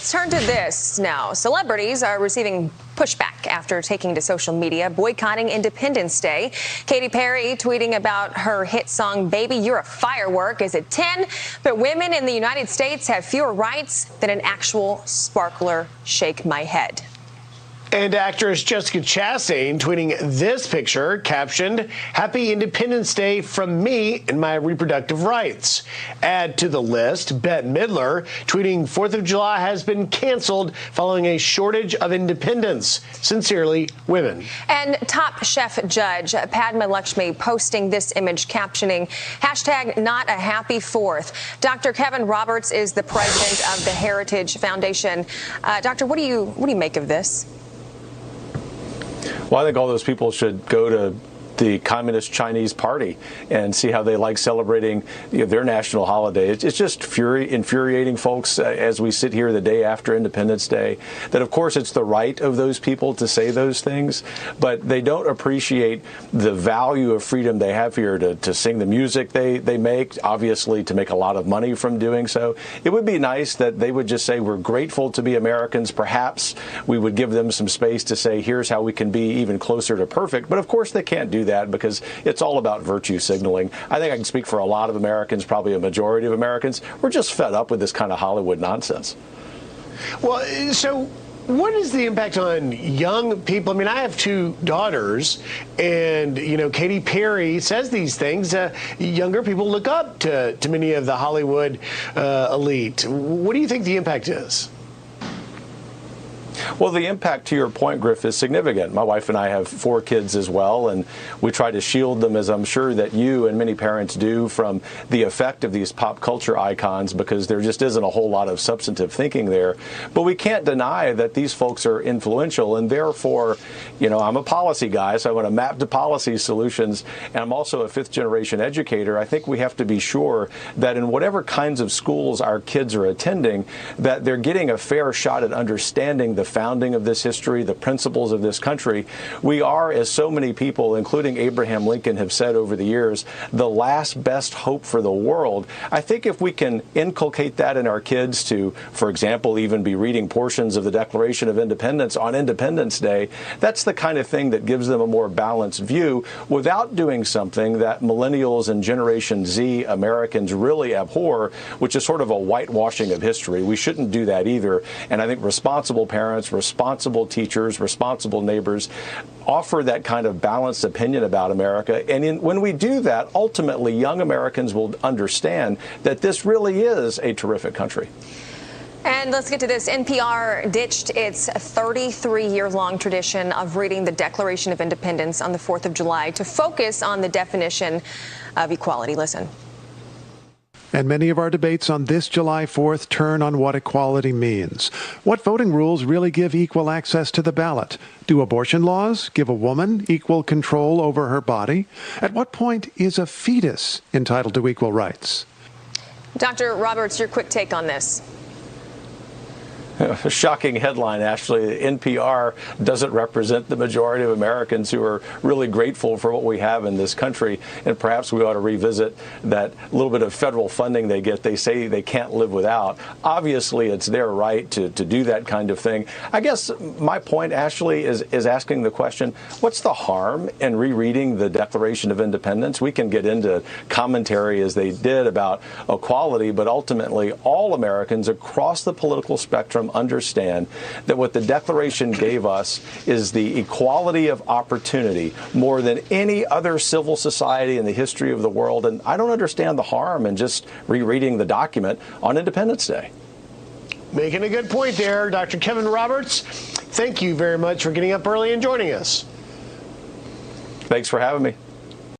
let's turn to this now. Celebrities are receiving pushback after taking to social media, boycotting Independence Day. Katy Perry tweeting about her hit song, Baby, You're a Firework, is at 10. But women in the United States have fewer rights than an actual sparkler. Shake my head. And actress Jessica Chastain tweeting this picture, captioned, Happy Independence Day from me and my reproductive rights. Add to the list, Bette Midler tweeting 4th of July has been canceled following a shortage of independence. Sincerely, women. And Top Chef judge Padma Lakshmi posting this image captioning, hashtag not a happy 4th. Dr. Kevin Roberts is the president of the Heritage Foundation. Doctor, what do you make of this? Well, I think all those people should go to the Communist Chinese Party and see how they like celebrating their national holiday. It's just infuriating, folks, as we sit here the day after Independence Day, that, of course, it's the right of those people to say those things, but they don't appreciate the value of freedom they have here to sing the music they make, obviously to make a lot of money from doing so. It would be nice that they would just say, we're grateful to be Americans. Perhaps we would give them some space to say, here's how we can be even closer to perfect. But, of course, they can't do that because it's all about virtue signaling. I think I can speak for a lot of Americans, probably a majority of Americans. We're just fed up with this kind of Hollywood nonsense. Well, so what is the impact on young people? I mean, I have 2 daughters, and, Katy Perry says these things. Younger people look up to many of the Hollywood elite. What do you think the impact is? Well, the impact, to your point, Griff, is significant. My wife and I have 4 kids as well, and we try to shield them, as I'm sure that you and many parents do, from the effect of these pop culture icons, because there just isn't a whole lot of substantive thinking there. But we can't deny that these folks are influential, and therefore, I'm a policy guy, so I want to map to policy solutions, and I'm also a 5th-generation educator. I think we have to be sure that in whatever kinds of schools our kids are attending, that they're getting a fair shot at understanding the founding of this history, the principles of this country. We are, as so many people, including Abraham Lincoln, have said over the years, the last best hope for the world. I think if we can inculcate that in our kids to, for example, even be reading portions of the Declaration of Independence on Independence Day, that's the kind of thing that gives them a more balanced view without doing something that millennials and Generation Z Americans really abhor, which is sort of a whitewashing of history. We shouldn't do that either. And I think responsible parents, responsible teachers, responsible neighbors offer that kind of balanced opinion about America. And when we do that, ultimately, young Americans will understand that this really is a terrific country. And let's get to this. NPR ditched its 33-year-long tradition of reading the Declaration of Independence on the 4th of July to focus on the definition of equality. Listen. And many of our debates on this July 4th turn on what equality means. What voting rules really give equal access to the ballot? Do abortion laws give a woman equal control over her body? At what point is a fetus entitled to equal rights? Dr. Roberts, your quick take on this. A shocking headline, actually. NPR doesn't represent the majority of Americans who are really grateful for what we have in this country, and perhaps we ought to revisit that little bit of federal funding they get. They say they can't live without. Obviously, it's their right to do that kind of thing. I guess my point, Ashley, is asking the question, what's the harm in rereading the Declaration of Independence? We can get into commentary, as they did, about equality, but ultimately all Americans across the political spectrum understand that what the Declaration gave us is the equality of opportunity more than any other civil society in the history of the world. And I don't understand the harm in just rereading the document on Independence Day. Making a good point there, Dr. Kevin Roberts. Thank you very much for getting up early and joining us. Thanks for having me.